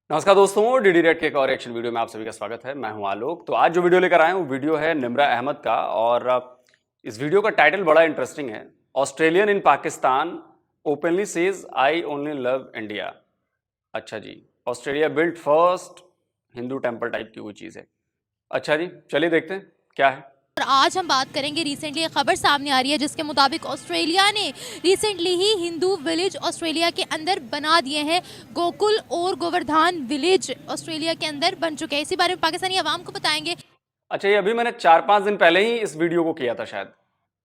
नमस्कार दोस्तों, DD red के एक और एक्शन वीडियो में आप सभी का स्वागत है। मैं हूं आलोक। तो आज जो वीडियो लेकर आए हूं वीडियो है निम्रा अहमद का और इस वीडियो का टाइटल बड़ा इंटरेस्टिंग है। Australian in Pakistan openly says I only love India. अच्छा जी, Australia built first Hindu temple type की कोई चीज़ है। अच्छा जी, चलिए देखते हैं क्या है। और आज हम बात करेंगे, रिसेंटली एक खबर सामने आ रही है जिसके मुताबिक ऑस्ट्रेलिया ने रिसेंटली ही हिंदू विलेज ऑस्ट्रेलिया के अंदर बना दिए हैं। गोकुल और गोवर्धन विलेज ऑस्ट्रेलिया के अंदर बन चुके हैं। इसी बारे में पाकिस्तानी आवाम को बताएंगे। अच्छा, ये अभी मैंने 4-5 दिन पहले ही इस वीडियो को किया था शायद,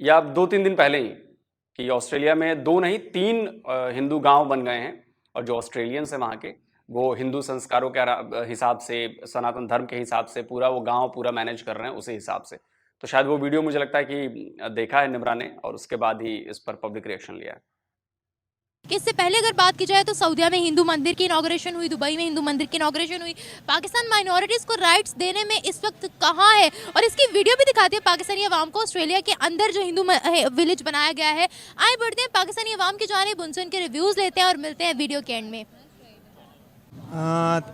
या 2-3 दिन पहले ही, कि ऑस्ट्रेलिया में 2 नहीं 3 हिंदू गांव बन गए हैं और जो ऑस्ट्रेलियंस हैं वहाँ के, वो हिंदू संस्कारों के हिसाब से, सनातन धर्म के हिसाब से पूरा वो गांव पूरा मैनेज कर रहे हैं उसी हिसाब से। तो शायद वो वीडियो मुझे लगता है कि देखा है निम्रा ने और उसके बाद ही इस पर पब्लिक रिएक्शन लिया है। इससे पहले अगर बात की जाए तो सऊदीया में हिंदू मंदिर की इनॉग्रेशन हुई, दुबई में हिंदू मंदिर की इनॉग्रेशन हुई। पाकिस्तान माइनॉरिटीज़ को राइट्स देने में इस वक्त कहाँ है, और इसकी वीडियो भी दिखाती है पाकिस्तानी अवाम को ऑस्ट्रेलिया के अंदर जो हिंदू विलेज बनाया गया है। आए बढ़ते हैं पाकिस्तानी अवाम की जानिब, उनसे उनके रिव्यूज़ लेते हैं और मिलते हैं वीडियो के एंड में।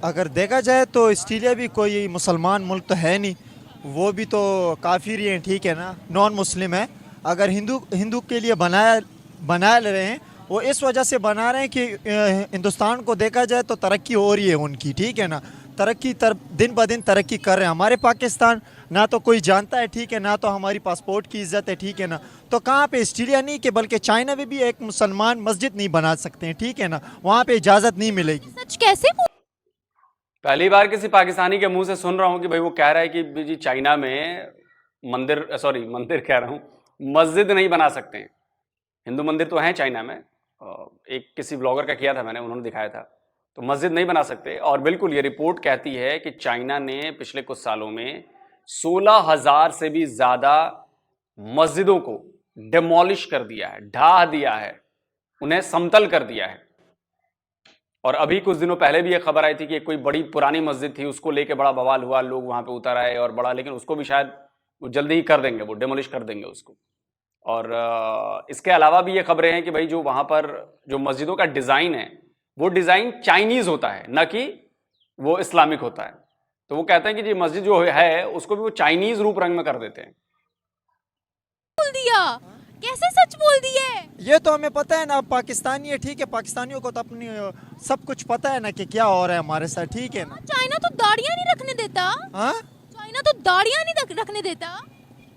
अगर देखा जाए तो ऑस्ट्रेलिया भी कोई मुसलमान मुल्क तो है नहीं, वो भी तो काफिर ही हैं, ठीक है ना, नॉन मुस्लिम है। अगर हिंदू हिंदू के लिए बना ले रहे हैं, वो इस वजह से बना रहे हैं कि हिंदुस्तान को देखा जाए तो तरक्की हो रही है उनकी, ठीक है ना, दिन ब दिन तरक्की कर रहे हैं। हमारे पाकिस्तान ना तो कोई जानता है, ठीक है, ना तो हमारी पासपोर्ट की इज्जत है, ठीक है ना। तो कहाँ पे ऑस्ट्रेलिया नहीं कि बल्कि चाइना में भी एक मुसलमान मस्जिद नहीं बना सकते हैं, ठीक है ना, वहाँ पे इजाज़त नहीं मिलेगी। सच कैसे? पहली बार किसी पाकिस्तानी के मुंह से सुन रहा हूं कि भाई वो कह रहा है कि जी चाइना में मंदिर कह रहा हूं, मस्जिद नहीं बना सकते हैं। हिंदू मंदिर तो हैं चाइना में, एक किसी ब्लॉगर का किया था मैंने, उन्होंने दिखाया था। तो मस्जिद नहीं बना सकते। और बिल्कुल ये रिपोर्ट कहती है कि चाइना ने पिछले कुछ सालों में 16,000 से भी ज़्यादा मस्जिदों को डिमोलिश कर दिया है, ढा दिया है, उन्हें समतल कर दिया है। और अभी कुछ दिनों पहले भी एक खबर आई थी कि कोई बड़ी पुरानी मस्जिद थी, उसको लेके बड़ा बवाल हुआ, लोग वहां पे उतर आए और बड़ा, लेकिन उसको भी शायद वो जल्दी ही कर देंगे, वो डिमोलिश कर देंगे उसको। और इसके अलावा भी ये खबरें हैं कि भाई जो वहां पर जो मस्जिदों का डिज़ाइन है, वो डिज़ाइन चाइनीज़ होता है, न कि वो इस्लामिक होता है। तो वो कहते हैं कि जी मस्जिद जो है उसको भी वो चाइनीज़ रूप रंग में कर देते हैं। बोल दिया? कैसे सच बोल दिए? ये तो हमें पता है ना, पाकिस्तानी है, ठीक है, पाकिस्तानियों को तो अपनी सब कुछ पता है ना कि क्या हो रहा है हमारे साथ, ठीक है ना। चाइना तो दाढ़ियाँ नहीं रखने देता। हाँ, चाइना तो दाढ़ियाँ नहीं रखने देता।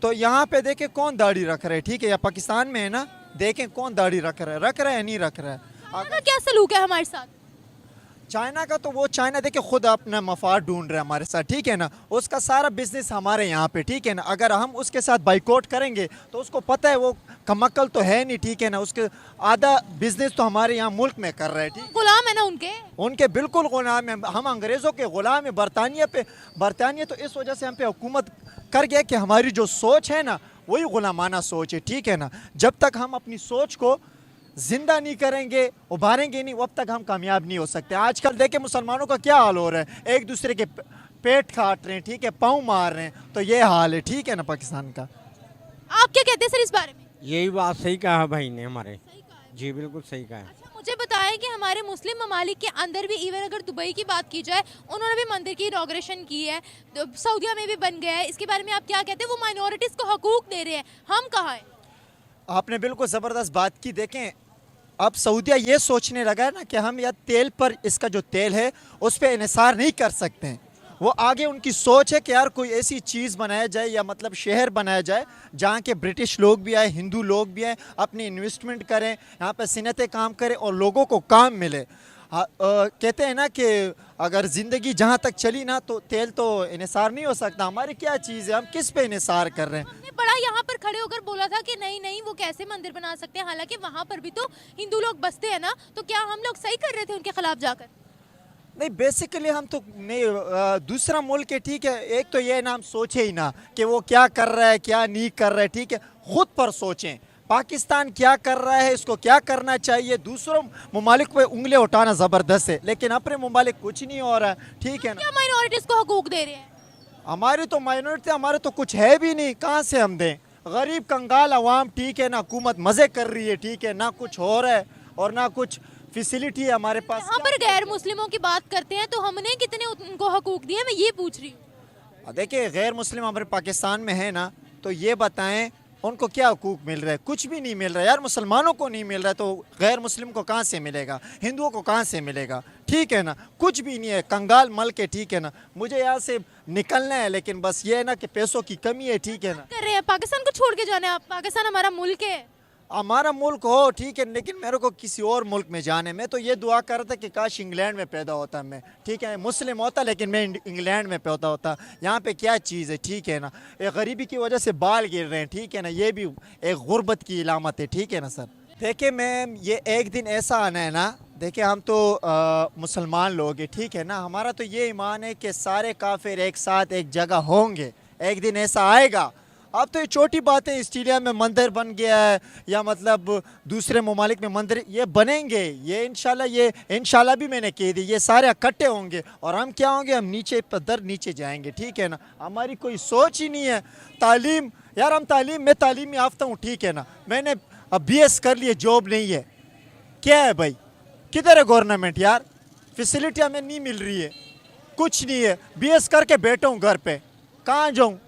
तो यहाँ पे देखे कौन दाढ़ी रख रहा है, ठीक है, या पाकिस्तान में है ना, देखें कौन दाढ़ी रख रहा है नहीं रख रहा है। चाइना का क्या सलूक है हमारे साथ? चाइना का तो वो चाइना देखे खुद अपना मफाद ढूंढ रहा है हमारे साथ, ठीक है ना, उसका सारा बिजनेस हमारे यहाँ पे, ठीक है ना। अगर हम उसके साथ बाइकआउट करेंगे तो उसको पता है वो कमक्कल तो है नहीं, ठीक है ना, उसके आधा बिजनेस तो हमारे यहाँ मुल्क में कर रहा है, ठीक। गुलाम है ना उनके बिल्कुल गुलाम है, हम अंग्रेज़ों के गुलाम है। बरतानिया तो इस वजह से हम पे हुकूमत कर गया कि हमारी जो सोच है ना वही गुलामाना सोच है, ठीक है ना। जब तक हम अपनी सोच को जिंदा नहीं करेंगे, उभारेंगे नहीं, अब तक हम कामयाब नहीं हो सकते। आजकल देखे मुसलमानों का क्या हाल हो रहा है, एक दूसरे के पेट काट रहे हैं, ठीक है, पाँव मार रहे हैं, तो ये हाल है, ठीक है ना, पाकिस्तान का। आप क्या कहते हैं सर इस बारे में? यही बात सही कहा है भाई ने हमारे। जी बिल्कुल सही कहा है। अच्छा, मुझे बताएं कि हमारे मुस्लिम ममालिक के अंदर भी, इवन अगर दुबई की बात की जाए, उन्होंने भी मंदिर की इनॉग्रेशन की है, तो सऊदीया में भी बन गया है। इसके बारे में आप क्या कहते हैं? वो माइनॉरिटीज़ को हकूक दे रहे हैं, हम कहाँ हैं? आपने बिल्कुल ज़बरदस्त बात की। देखें, अब सऊदीया ये सोचने लगा है ना कि हम या तेल पर, इसका जो तेल है उस पर इन्हिसार नहीं कर सकते हैं। वो आगे उनकी सोच है कि यार कोई ऐसी चीज़ बनाया जाए, या मतलब शहर बनाया जाए जहाँ के ब्रिटिश लोग भी आए, हिंदू लोग भी आए, अपनी इन्वेस्टमेंट करें, यहाँ पर सिनतें काम करें और लोगों को काम मिले। कहते हैं ना कि अगर ज़िंदगी जहाँ तक चली ना तो तेल तो इन्हिसार नहीं हो सकता। हमारी क्या चीज़ है, हम किस पे इन्हिसार कर रहे हैं। हमने बड़ा यहाँ पर खड़े होकर बोला था कि नहीं नहीं, वो कैसे मंदिर बना सकते हैं, हालांकि वहाँ पर भी तो हिंदू लोग बसते हैं ना। तो क्या हम लोग सही कर रहे थे उनके खिलाफ जाकर? नहीं, बेसिकली हम तो नहीं, दूसरा मुल्क है, ठीक है, एक तो ये ना हम सोचे ही ना कि वो क्या कर रहा है क्या नहीं कर रहा है, ठीक है, खुद पर सोचें पाकिस्तान क्या कर रहा है, इसको क्या करना चाहिए। दूसरों ममालिक पे उंगली उठाना ज़बरदस्त है, लेकिन अपने ममालिक कुछ नहीं हो रहा है, ठीक है ना। क्या माइनॉरिटीज़ को हकूक दे रहे हैं? हमारी तो माइनॉरिटी, हमारे तो कुछ है भी नहीं, कहाँ से हम दें। गरीब कंगाल अवाम, ठीक है ना, हुकूमत मज़े कर रही है, ठीक है ना, कुछ हो रहा है और ना कुछ फैसिलिटी है हमारे पास। यहाँ पर गैर मुस्लिमों की बात करते हैं तो हमने कितने उनको हकूक दिए, मैं ये पूछ रही हूँ। देखिए गैर मुस्लिम हमारे पाकिस्तान में है ना, तो ये बताएं उनको क्या हकूक मिल रहा है? कुछ भी नहीं मिल रहा है यार। मुसलमानों को नहीं मिल रहा है तो गैर मुस्लिम को कहाँ से मिलेगा? हिंदुओं को कहाँ से मिलेगा? ठीक है ना, कुछ भी नहीं है, कंगाल मल के, ठीक है ना। मुझे यहाँ से निकलना है, लेकिन बस ये है ना कि पैसों की कमी है, ठीक है ना। कर रहे हैं पाकिस्तान को छोड़ के जाना है, पाकिस्तान हमारा मुल्क है। हमारा मुल्क हो ठीक है, लेकिन मेरे को किसी और मुल्क में जाने में तो ये दुआ कर रहा था कि काश इंग्लैंड में पैदा होता मैं, ठीक है, मुस्लिम होता लेकिन मैं इंग्लैंड में पैदा होता। यहाँ पे क्या चीज़ है, ठीक है ना। एक गरीबी की वजह से बाल गिर रहे हैं, ठीक है ना, ये भी एक गुर्बत की इलामत है, ठीक है ना सर। देखिए मैम, ये एक दिन ऐसा आना है ना, देखिए हम तो मुसलमान लोग हैं, ठीक है ना, हमारा तो ये ईमान है कि सारे काफिर एक साथ एक जगह होंगे, एक दिन ऐसा आएगा। अब तो ये छोटी बात है, ऑस्ट्रेलिया में मंदिर बन गया है या मतलब दूसरे ममालिक में मंदिर ये बनेंगे, ये इंशाल्लाह भी मैंने कह दी, ये सारे इकट्ठे होंगे और हम क्या होंगे, हम नीचे पदर नीचे जाएंगे, ठीक है ना। हमारी कोई सोच ही नहीं है। तालीम यार, मैं तालीम याफ्ता हूँ, ठीक है ना, मैंने अब BS कर लिए, जॉब नहीं है, क्या है भाई, किधर है गवर्नमेंट यार? फैसिलिटी हमें नहीं मिल रही है, कुछ नहीं है, BS करके बैठा हूँ घर पे, कहाँ जाऊँ?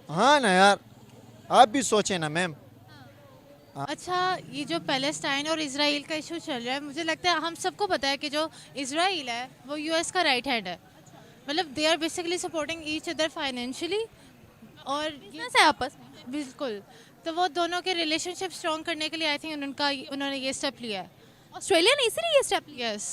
हाँ ना यार, आप भी सोचें ना मैम। अच्छा, ये जो पैलेस्टाइन और इसराइल का इशू चल रहा है, मुझे लगता है हम सबको पता है कि जो इसराइल है वो US का राइट हैंड है। मतलब they are basically supporting each other financially और बिजनेस है आपस में। बिल्कुल, तो वो दोनों के रिलेशनशिप स्ट्रॉन्ग करने के लिए आई थिंक उन्होंने ये स्टेप लिया है। ऑस्ट्रेलिया ने इसीलिए ये स्टेप लिया। यस,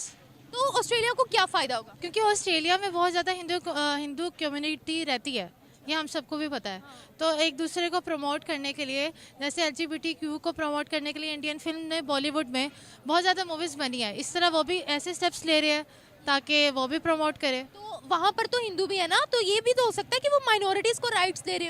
तो ऑस्ट्रेलिया को क्या फायदा होगा? क्योंकि ऑस्ट्रेलिया में बहुत ज़्यादा हिंदू कम्युनिटी रहती है, ये हम सबको भी पता है। तो एक दूसरे को प्रमोट करने के लिए, जैसे LGBTQ को प्रमोट करने के लिए इंडियन फिल्म में, बॉलीवुड में बहुत ज़्यादा मूवीज़ बनी है, इस तरह वो भी ऐसे स्टेप्स ले रहे हैं ताकि वो भी प्रमोट करे। तो वहाँ पर तो हिंदू भी है ना, तो ये भी तो हो सकता है कि वो माइनॉरिटीज को राइट्स दे रहे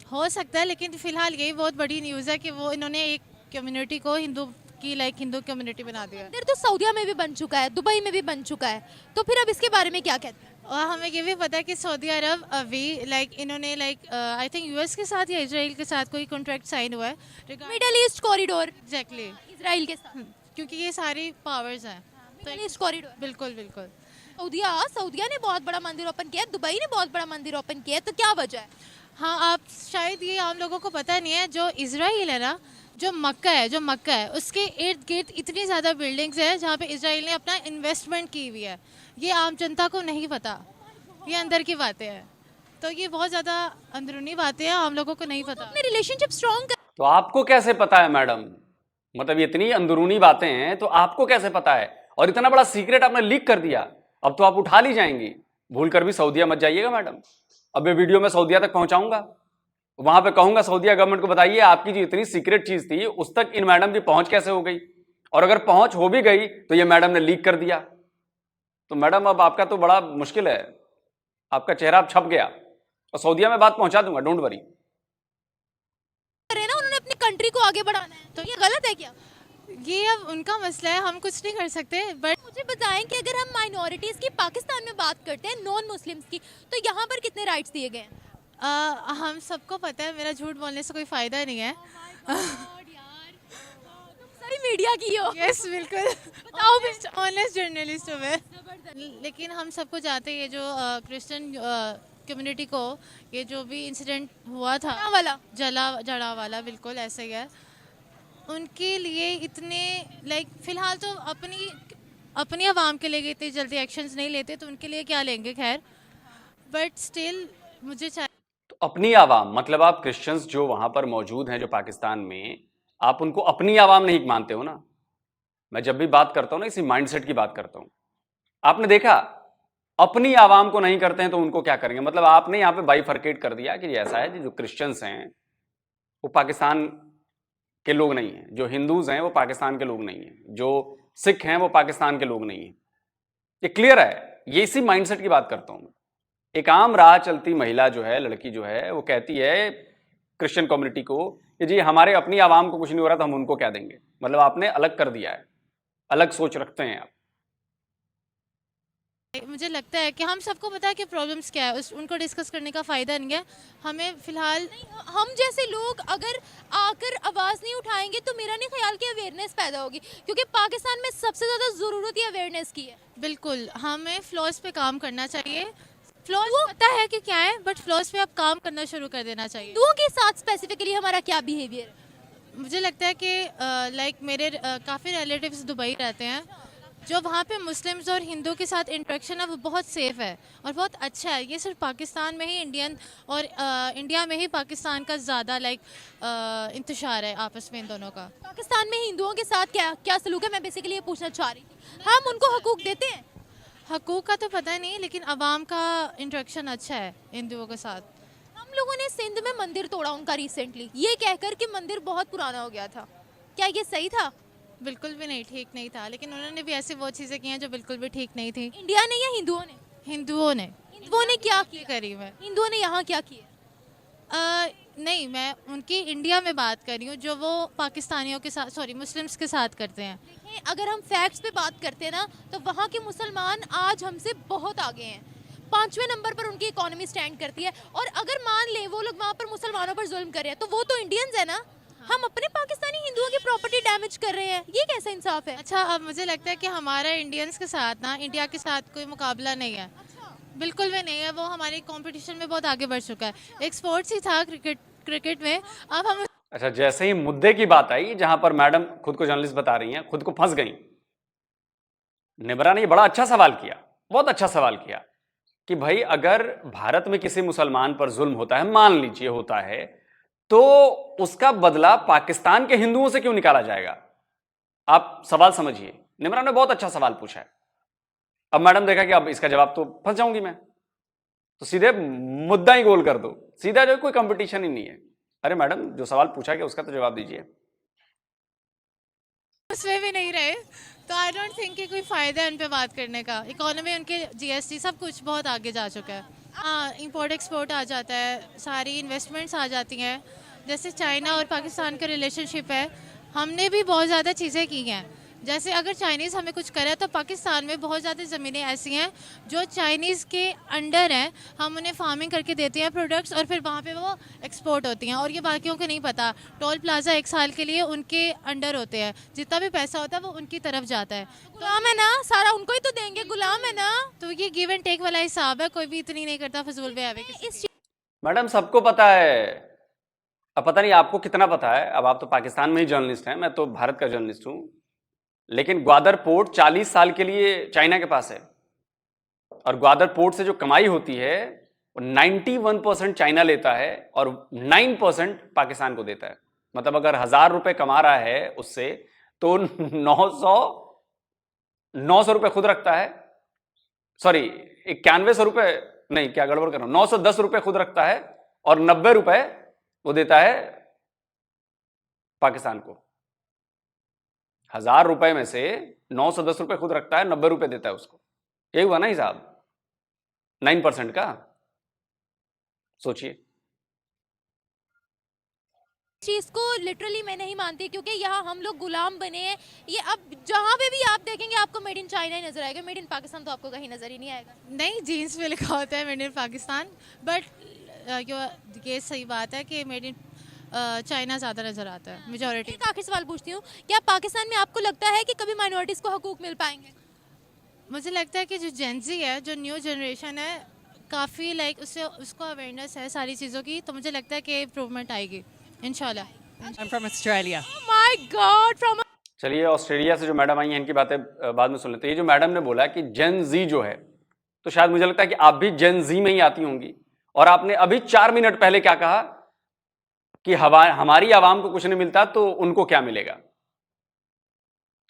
हो सकता है, लेकिन फिलहाल यही बहुत बड़ी न्यूज़ है कि वो इन्होंने एक कम्युनिटी को हिंदू कम्युनिटी बना दिया है। मंदिर तो सऊदीया में भी बन चुका है, दुबई में भी बन चुका है, तो फिर अब इसके बारे में क्या कहते हैं? और हमें ये भी पता है कि सऊदी अरब अभी इन्होंने आई थिंक US के साथ या इजराइल के साथ कोई कॉन्ट्रैक्ट साइन हुआ है middle east corridor, exactly, Israel के साथ, क्योंकि ये सारी पावर्स हैं। तो मिडल ईस्ट कॉरिडोर। बिल्कुल बिल्कुल। सऊदीया ने बहुत बड़ा मंदिर ओपन किया है, दुबई ने बहुत बड़ा मंदिर ओपन किया है, तो क्या वजह है? हाँ, आप शायद ये आम लोगों को पता नहीं है, जो इसराइल है ना, जो मक्का है उसके इर्द गिर्द इतनी ज़्यादा बिल्डिंग्स है जहाँ पे इसराइल ने अपना इन्वेस्टमेंट की हुई है। ये आम जनता को नहीं पता, ये अंदर की बातें हैं, तो ये बहुत ज़्यादा अंदरूनी बातें हैं, आम लोगों को नहीं पता। अपने रिलेशनशिप स्ट्रॉन्ग तो आपको कैसे पता है मैडम? मतलब ये इतनी अंदरूनी बातें हैं तो आपको कैसे पता है? और इतना बड़ा सीक्रेट आपने लीक कर दिया, अब तो आप उठा ली जाएंगी। भूल कर भी सऊदीया मत जाइएगा मैडम। अब ये वीडियो मैं सऊदीया तक पहुंचाऊंगा, वहां पे कहूंगा सऊदीया गवर्नमेंट को बताइए आपकी जो इतनी सीक्रेट चीज थी उस तक इन मैडम की पहुंच कैसे हो गई, और अगर पहुंच हो भी गई तो ये मैडम ने लीक कर दिया। तो मैडम अब आपका तो बड़ा मुश्किल है, आपका चेहरा अब छप गया, और सऊदीया में बात पहुंचा दूंगा, डोंट वरी। करे ना, उन्होंने अपनी कंट्री को आगे बढ़ाना है, तो ये गलत है क्या? ये अब उनका मसला है, हम कुछ नहीं कर सकते। बट मुझे बताएं कि अगर हम माइनॉरिटीज की पाकिस्तान में बात करते हैं, नॉन मुस्लिम्स की, तो यहाँ पर कितने राइट्स दिए गए हैं? हम सबको पता है, मेरा झूठ बोलने से कोई फ़ायदा नहीं है। सारी मीडिया की हो। यस बिल्कुल, बताओ भी। ऑनेस्ट जर्नलिस्ट हूँ मैं। लेकिन हम सबको जानते हैं, ये जो क्रिश्चियन कम्युनिटी को ये जो भी इंसिडेंट हुआ था, क्या वाला? जला वाला, बिल्कुल ऐसे ही है। उनके लिए इतने फ़िलहाल तो अपनी आवाम के लिए इतनी जल्दी एक्शंस नहीं लेते, तो उनके लिए क्या लेंगे, खैर। बट स्टिल मुझे तो अपनी आवाम मतलब आप क्रिश्चियंस जो वहां पर मौजूद हैं, जो पाकिस्तान में, आप उनको अपनी आवाम नहीं मानते हो ना। मैं जब भी बात करता हूं ना, इसी माइंडसेट की बात करता हूं। आपने देखा, अपनी आवाम को नहीं करते हैं तो उनको क्या करेंगे? मतलब आपने यहां पे बाइफरकेट कर दिया कि ऐसा है कि जो क्रिश्चियंस हैं वो पाकिस्तान के लोग नहीं हैं, जो हिंदूज हैं वो पाकिस्तान के लोग नहीं हैं, जो सिख हैं वो पाकिस्तान के लोग नहीं हैं। ये क्लियर है, ये इसी माइंडसेट की बात करता हूं। एक आम राह चलती महिला जो है, लड़की जो है, वो कहती है क्रिश्चियन कम्युनिटी को कि जी हमारे अपनी आवाम को कुछ नहीं हो रहा तो हम उनको क्या देंगे। मतलब आपने अलग कर दिया है, अलग सोच रखते हैं आप। मुझे लगता है कि हम सबको पता है कि प्रॉब्लम्स क्या है, उनको डिस्कस करने का फ़ायदा नहीं है। हमें फ़िलहाल हम जैसे लोग अगर आकर आवाज़ नहीं उठाएंगे तो मेरा नहीं ख्याल कि अवेयरनेस पैदा होगी, क्योंकि पाकिस्तान में सबसे ज़्यादा ज़रूरत ही अवेयरनेस की है। बिल्कुल हमें फ्लॉज पे काम करना चाहिए। फ्लॉज पता है कि क्या है, बट फ्लॉज पे अब काम करना शुरू कर देना चाहिए। हिंदुओं के साथ स्पेसिफिकली हमारा क्या बिहेवियर है? मुझे लगता है कि लाइक मेरे काफ़ी रिलेटिव्स दुबई रहते हैं, जो वहाँ पे मुस्लिम्स और हिंदू के साथ इंटरेक्शन है वो बहुत सेफ़ है और बहुत अच्छा है। ये सिर्फ पाकिस्तान में ही इंडिया में ही पाकिस्तान का ज़्यादा इंतशार है आपस में इन दोनों का। पाकिस्तान में हिंदुओं के साथ क्या क्या सलूक है, मैं बेसिकली ये पूछना चाह रही थी। हम उनको हकूक देते हैं? हकूक़ का तो पता नहीं, लेकिन अवाम का इंटरेक्शन अच्छा है हिंदुओं के साथ। हम लोगों ने सिंध में मंदिर तोड़ा उनका रिसेंटली, ये कहकर कि मंदिर बहुत पुराना हो गया था, क्या ये सही था? बिल्कुल भी नहीं, ठीक नहीं था, लेकिन उन्होंने भी ऐसी वो चीज़ें की हैं जो बिल्कुल भी ठीक नहीं थी। इंडिया ने या हिंदुओं ने? हिंदुओं ने हिंदुओं ने क्या किया? करी मैं हिंदुओं ने यहाँ क्या किया? नहीं, मैं उनकी इंडिया में बात कर रही हूँ, जो वो पाकिस्तानियों के साथ मुस्लिम्स के साथ करते हैं। देखें, अगर हम फैक्ट्स पे बात करते हैं ना, तो वहाँ के मुसलमान आज हमसे बहुत आगे हैं। 5वें नंबर पर उनकी इकोनॉमी स्टैंड करती है, और अगर मान लें वो लोग वहाँ पर मुसलमानों पर जुल्म कर रहे हैं तो वो तो इंडियंस है ना। हम अपने पाकिस्तानी हिंदुओं की प्रॉपर्टी डैमेज कर रहे हैं, ये कैसा इंसाफ है? अच्छा, अब मुझे लगता है कि हमारा इंडियंस के साथ ना इंडिया के साथ कोई मुकाबला नहीं है, बिल्कुल भी नहीं है। वो हमारे कंपटीशन में बहुत आगे बढ़ चुका है। एक स्पोर्ट्स ही था क्रिकेट में, अब हम अच्छा, जैसे ही मुद्दे की बात आई जहां पर मैडम खुद को जर्नलिस्ट बता रही हैं, खुद को फंस गई, निब्रा ने बड़ा अच्छा सवाल किया, बहुत अच्छा सवाल किया कि भाई अगर भारत में किसी मुसलमान पर जुल्म होता है, मान लीजिए होता है, तो उसका बदला पाकिस्तान के हिंदुओं से क्यों निकाला जाएगा? आप सवाल समझिए, निब्रा ने बहुत अच्छा सवाल पूछा है। अब मैडम देखा कि अब इसका जवाब तो फंस जाऊंगी मैं, तो सीधे मुद्दा ही गोल कर दो, सीधा जो कोई कंपटीशन ही नहीं है। अरे मैडम, जो सवाल पूछा गया उसका तो जवाब दीजिए। उसमें भी नहीं रहे, तो आई डोंट थिंक कि कोई फ़ायदा है उन पे बात करने का। इकोनॉमी उनके जीएसटी सब कुछ बहुत आगे जा चुका है। हाँ, इंपोर्ट एक्सपोर्ट आ जाता है, सारी इन्वेस्टमेंट्स आ जाती हैं। जैसे चाइना और पाकिस्तान का रिलेशनशिप है, हमने भी बहुत ज़्यादा चीज़ें की हैं। जैसे अगर चाइनीज़ हमें कुछ करे तो पाकिस्तान में बहुत ज़्यादा ज़मीनें ऐसी हैं जो चाइनीज़ के अंडर हैं, हम उन्हें फार्मिंग करके देते हैं प्रोडक्ट्स, और फिर वहाँ पे वो एक्सपोर्ट होती हैं, और ये बाकियों को नहीं पता। टोल प्लाजा 1 साल के लिए उनके अंडर होते हैं, जितना भी पैसा होता है वो उनकी तरफ जाता है। गुलाम है ना, सारा उनको ही तो देंगे, गुलाम है ना। तो ये गिव एंड टेक वाला हिसाब है, कोई भी इतनी नहीं करता फजूल बयावे की। इस मैडम सबको पता है, अब पता नहीं आपको कितना पता है। अब आप तो पाकिस्तान में ही जर्नलिस्ट हैं, मैं तो भारत का जर्नलिस्ट हूं। लेकिन ग्वादर पोर्ट 40 साल के लिए चाइना के पास है, और ग्वादर पोर्ट से जो कमाई होती है वो 91% चाइना लेता है और 9% पाकिस्तान को देता है। मतलब अगर 1000 रुपए कमा रहा है उससे, तो 900 रुपए खुद रखता है, सॉरी 9100 रुपए नहीं, क्या गड़बड़ कर रहा हूं, 910 रुपए खुद रखता है और 90 रुपए वो देता है पाकिस्तान को। 1000 रुपए में से 910 रुपए खुद रखता है, 90 रुपए देता है उसको। यही हुआ ना हिसाब 9% का? सोचिए। चीज को लिटरली मैं नहीं मानती, क्योंकि यहाँ हम लोग गुलाम बने हैं। ये अब जहाँ पे भी आप देखेंगे आपको मेड इन चाइना ही नजर आएगा, मेड इन पाकिस्तान तो आपको कहीं नजर ही नहीं आएगा। नहीं, जीन्स पे लिखा होता है मेड इन पाकिस्तान, बट ये सही बात है कि मेड इन चाइना ज़्यादा नज़र आता है मेजॉरिटी। एक आखिरी सवाल पूछती हूँ, क्या पाकिस्तान में आपको लगता है कि कभी माइनॉरिटीज को हकूक मिल पाएंगे? मुझे लगता है कि जो जेनजी है, जो न्यू जनरेशन है, काफ़ी उसको अवेयरनेस है सारी चीज़ों की, तो मुझे लगता है कि इम्प्रूवमेंट आएगी इंशाल्लाह। I'm from Australia. Oh my God, from चलिए, ऑस्ट्रेलिया से जो मैडम आई हैं इनकी बातें बाद में सुन लेते हैं। ये जो मैडम ने बोला कि जेन जी जो है, तो शायद मुझे लगता है कि आप भी जेन जी में ही आती होंगी। और आपने अभी 4 मिनट पहले क्या कहा कि हमारी आवाम को कुछ नहीं मिलता तो उनको क्या मिलेगा?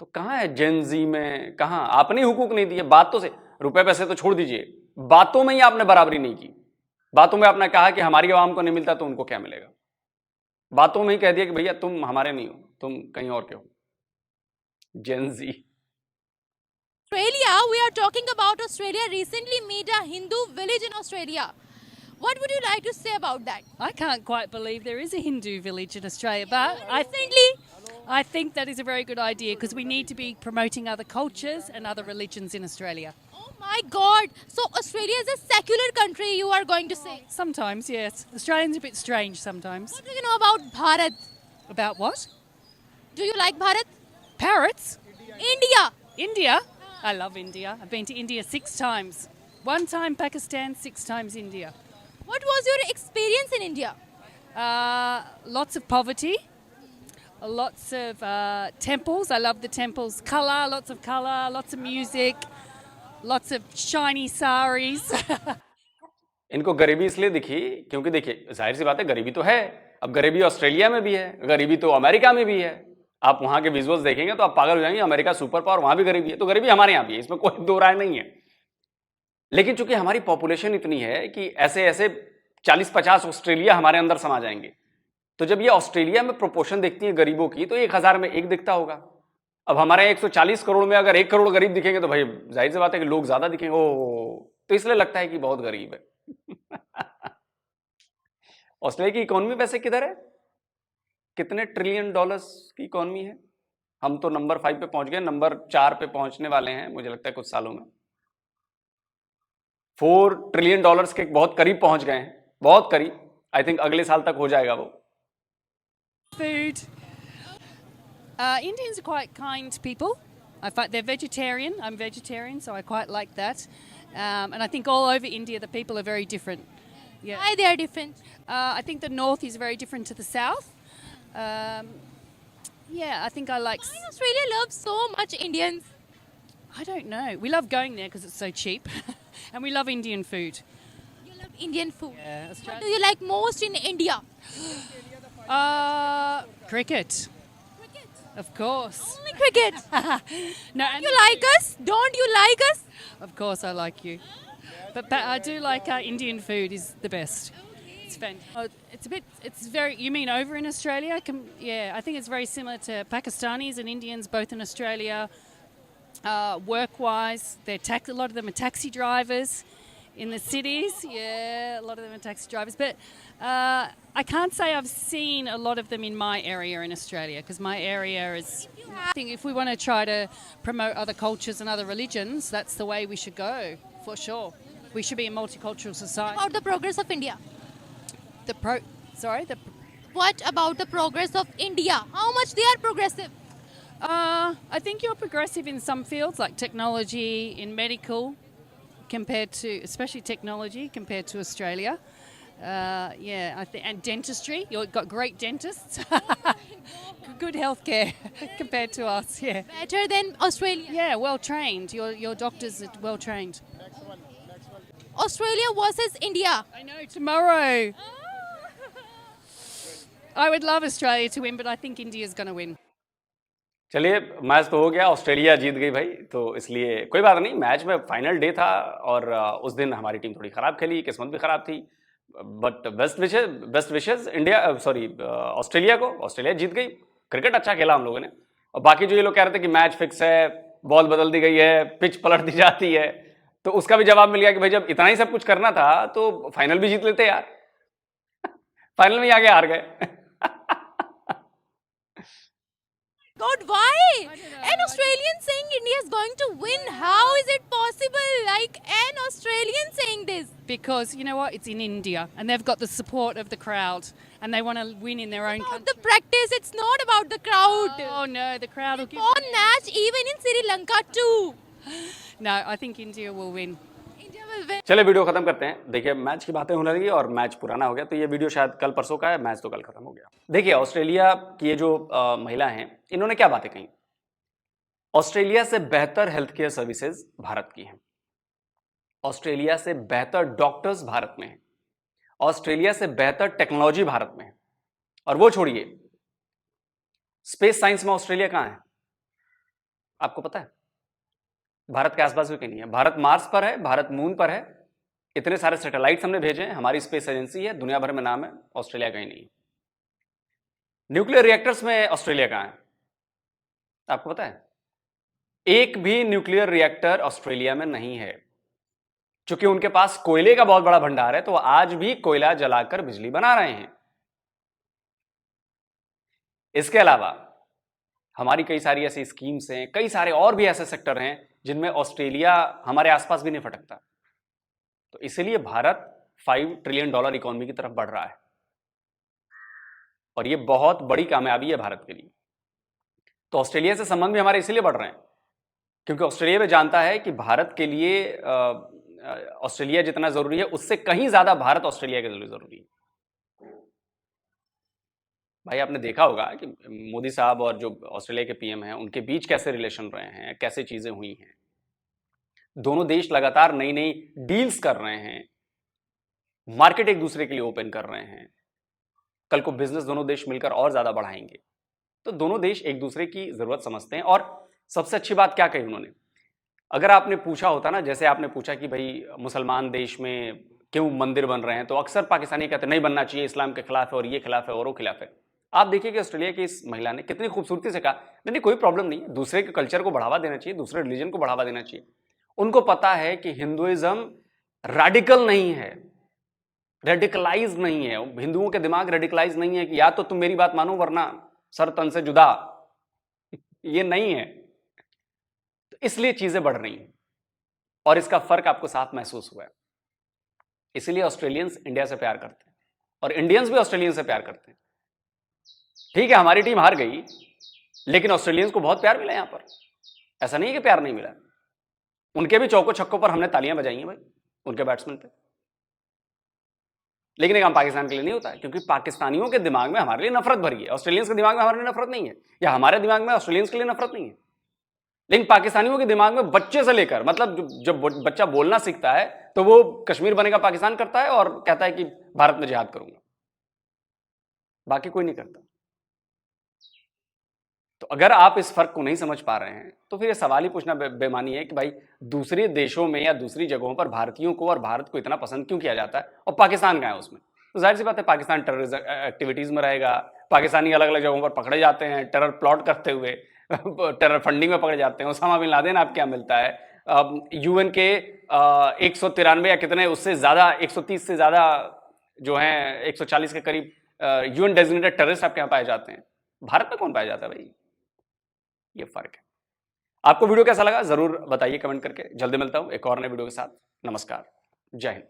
तो कहां है जेन जी में, कहां? आपने हुकूक नहीं दिए, बातों से, रुपए पैसे तो छोड़ दीजिए, बातों में ही आपने बराबरी नहीं की। बातों में आपने कहा कि हमारी आवाम को नहीं मिलता तो उनको क्या मिलेगा। बातों में ही कह दिया कि भैया तुम हमारे नहीं हो, तुम कहीं और के हो। जेन जी। Australia, we are talking about Australia recently made a Hindu village in Australia. What would you like to say about that? I can't quite believe there is a Hindu village in Australia, but Recently, I think that is a very good idea because we need to be promoting other cultures and other religions in Australia. Oh my God! So Australia is a secular country. You are going to say. Sometimes, yes. Australians a bit strange sometimes. What do you know about Bharat? About what? Do you like Bharat? Parrots? India. India? I love India. I've been to India 6 times. 1 time Pakistan, 6 times India. What was your experience in India? Lots of poverty. Lots of temples. I love the temples. Colour, lots of music, lots of shiny saris. इनको गरीबी इसलिए दिखी क्योंकि देखिए जाहिर सी बात है गरीबी तो है, अब गरीबी ऑस्ट्रेलिया में भी है, गरीबी तो अमेरिका में भी है। आप वहां के विजुअल्स देखेंगे तो आप पागल हो जाएंगे, अमेरिका सुपर पावर, वहां भी गरीबी है, तो गरीबी हमारे यहाँ भी है, इसमें कोई दो राय नहीं है। लेकिन चूंकि हमारी पॉपुलेशन इतनी है कि ऐसे ऐसे 40-50 ऑस्ट्रेलिया हमारे अंदर समा जाएंगे, तो जब ये ऑस्ट्रेलिया में प्रोपोर्शन देखती है गरीबों की तो 1000 में एक दिखता होगा। अब हमारे 140 करोड़ में अगर 1 करोड़ गरीब दिखेंगे तो भाई जाहिर सी बात है कि लोग ज्यादा दिखेंगे, ओ तो इसलिए लगता है कि बहुत गरीब है। ऑस्ट्रेलिया की इकोनॉमी वैसे किधर है, कितने ट्रिलियन डॉलर्स की इकोनॉमी है? हम तो नंबर 5 पे पहुंच गए, नंबर 4 पे पहुंचने वाले हैं मुझे लगता है कुछ सालों में। 4 ट्रिलियन डॉलर्स के बहुत करीब पहुंच गए हैं, बहुत करीब। आई थिंक अगले साल तक हो जाएगा वो। Food. Indians are quite kind people. I find they're vegetarian. I'm vegetarian, so I quite like that. And I think all over India, the people are very different. Yeah. Why they are different? I think the north is very different to the south. Yeah, I think I like. Why Australia loves so much Indians? I don't know. We love going there because it's so cheap, and we love Indian food. You love Indian food. Yeah, What Australia. do you like most in India? Cricket, Cricket. of course. Only cricket. No, and You like us? Don't you like us? Of course, I like you. But I do like Indian food is the best. It's fantastic. It's a bit. It's very. You mean over in Australia? Yeah, I think it's very similar to Pakistanis and Indians, both in Australia. Work-wise, a lot of them are taxi drivers in the cities. Yeah, a lot of them are taxi drivers. But I can't say I've seen a lot of them in my area in Australia because my area is. I think if we want to try to promote other cultures and other religions, that's the way we should go for sure. We should be a multicultural society. About the progress of India. What about the progress of India? How much they are progressive? I think you're progressive in some fields like technology, in medical, compared to, especially technology, compared to Australia. Yeah, and dentistry. You've got great dentists. Good healthcare compared to us. Yeah. Better than Australia. Yeah, well trained. Your doctors are well trained. Australia versus India. I know tomorrow. I would love Australia to win, but I think India is going to win. चलिए match तो हो गया, Australia जीत गई भाई, तो इसलिए कोई बात नहीं। मैच में फाइनल डे था और उस दिन हमारी टीम थोड़ी खराब खेली, किस्मत भी खराब थी, but best wishes India, sorry Australia को। ऑस्ट्रेलिया जीत गई, क्रिकेट अच्छा खेला हम लोगों ने। और बाकी जो ये लोग कह रहे थे कि मैच फिक्स है, बॉल बदल दी गई है, पिच पलट दी जाती है, तो उसका भी जवाब मिल गया कि भाई जब इतना ही सब कुछ करना था तो फाइनल भी जीत लेते यार। फाइनल में आगे हार गए। God, why? An Australian saying India is going to win. How is it possible? Like an Australian saying this. Because you know what? It's in India and they've got the support of the crowd and they want to win in their own About country. the practice, it's not about the crowd. Oh no, the crowd will give. On match, even in Sri Lanka too. No, I think India will win. India will win. चले video खत्म करते हैं। देखिए match की बातें होने लगी और मैच पुराना हो गया, तो ये वीडियो शायद कल परसों का है, मैच तो कल खत्म हो गया। देखिए ऑस्ट्रेलिया की ये जो महिला हैं, इन्होंने क्या बातें कही। ऑस्ट्रेलिया से बेहतर हेल्थ केयर सर्विसेज भारत की हैं, ऑस्ट्रेलिया से बेहतर डॉक्टर्स भारत में हैं, ऑस्ट्रेलिया से बेहतर टेक्नोलॉजी भारत में है। और वो छोड़िए, स्पेस साइंस में ऑस्ट्रेलिया कहां है आपको पता है? भारत के आसपास भी कहीं नहीं है। भारत मार्स पर है, भारत मून पर है, इतने सारे सैटेलाइट्स हमने भेजे हैं, हमारी स्पेस एजेंसी है, दुनिया भर में नाम है, ऑस्ट्रेलिया कहीं नहीं है। न्यूक्लियर रिएक्टर्स में ऑस्ट्रेलिया कहां है आपको पता है? एक भी न्यूक्लियर रिएक्टर ऑस्ट्रेलिया में नहीं है। चूंकि उनके पास कोयले का बहुत बड़ा भंडार है, तो आज भी कोयला जलाकर बिजली बना रहे हैं। इसके अलावा हमारी कई सारी ऐसी स्कीम्स हैं, कई सारे और भी ऐसे सेक्टर हैं जिनमें ऑस्ट्रेलिया हमारे आसपास भी नहीं फटकता। तो इसीलिए भारत $5 ट्रिलियन इकोनॉमी की तरफ बढ़ रहा है और ये बहुत बड़ी कामयाबी है भारत के लिए। तो ऑस्ट्रेलिया से संबंध भी हमारे इसीलिए बढ़ रहे हैं क्योंकि ऑस्ट्रेलिया भी जानता है कि भारत के लिए ऑस्ट्रेलिया जितना जरूरी है उससे कहीं ज्यादा भारत ऑस्ट्रेलिया के लिए जरूरी है। भाई आपने देखा होगा कि मोदी साहब और जो ऑस्ट्रेलिया के पीएम हैं उनके बीच कैसे रिलेशन रहे हैं, कैसे चीजें हुई हैं। दोनों देश लगातार नई नई डील्स कर रहे हैं, मार्केट एक दूसरे के लिए ओपन कर रहे हैं, कल को बिजनेस दोनों देश मिलकर और ज्यादा बढ़ाएंगे। तो दोनों देश एक दूसरे की जरूरत समझते हैं। और सबसे अच्छी बात क्या कही उन्होंने, अगर आपने पूछा होता ना, जैसे आपने पूछा कि भाई मुसलमान देश में क्यों मंदिर बन रहे हैं, तो अक्सर पाकिस्तानी कहते नहीं बनना चाहिए, इस्लाम के खिलाफ है और ये खिलाफ है और वो खिलाफ है। आप देखिए कि ऑस्ट्रेलिया की इस महिला ने कितनी खूबसूरती से कहा नहीं कोई प्रॉब्लम नहीं है, दूसरे के कल्चर को बढ़ावा देना चाहिए, दूसरे रिलीजन को बढ़ावा देना चाहिए। उनको पता है कि हिंदुइज्म रेडिकल नहीं है, रेडिकलाइज नहीं है, हिंदुओं के दिमाग रेडिकलाइज नहीं है कि या तो तुम मेरी बात मानो वरना सर तन से जुदा, ये नहीं है। तो इसलिए चीजें बढ़ रही हैं और इसका फर्क आपको साफ महसूस हुआ है। इसलिए ऑस्ट्रेलियंस इंडिया से प्यार करते हैं और इंडियंस भी ऑस्ट्रेलियन से प्यार करते हैं। ठीक है हमारी टीम हार गई लेकिन ऑस्ट्रेलियंस को बहुत प्यार मिला यहां पर, ऐसा नहीं है कि प्यार नहीं मिला। उनके भी चौकों छक्कों पर हमने तालियां बजाई हैं भाई, उनके बैट्समैन पे। लेकिन ये काम पाकिस्तान के लिए नहीं होता है क्योंकि पाकिस्तानियों के दिमाग में हमारे लिए नफरत भरी है, ऑस्ट्रेलियंस के दिमाग में हमारे लिए नफरत नहीं है, या हमारे दिमाग में ऑस्ट्रेलियंस के लिए नफरत नहीं है। लेकिन पाकिस्तानियों के दिमाग में बच्चे से लेकर, मतलब जब बच्चा बोलना सीखता है तो वो कश्मीर बनेगा पाकिस्तान करता है और कहता है कि भारत में जिहाद करूंगा, बाकी कोई नहीं करता। तो अगर आप इस फर्क को नहीं समझ पा रहे हैं तो फिर ये सवाल ही पूछना बेमानी है कि भाई दूसरे देशों में या दूसरी जगहों पर भारतीयों को और भारत को इतना पसंद क्यों किया जाता है और पाकिस्तान कहाँ है उसमें। तो जाहिर सी बात है पाकिस्तान टेररिज्म एक्टिविटीज में रहेगा, पाकिस्तानी अलग अलग जगहों पर पकड़े जाते हैं टेरर प्लॉट करते हुए, टेरर फंडिंग में पकड़े जाते हैं। उसामा बिन लादेन आप क्या मिलता है, यूएन के 193 या कितने उससे ज्यादा 130 से ज्यादा जो हैं 140 के करीब यूएन डेजिग्नेटेड टेररिस्ट आपके यहाँ पाए जाते हैं। भारत में कौन पाया जाता है भाई, ये फर्क है। आपको वीडियो कैसा लगा जरूर बताइए कमेंट करके। जल्दी मिलता हूं एक और नए वीडियो के साथ। नमस्कार, जय हिंद।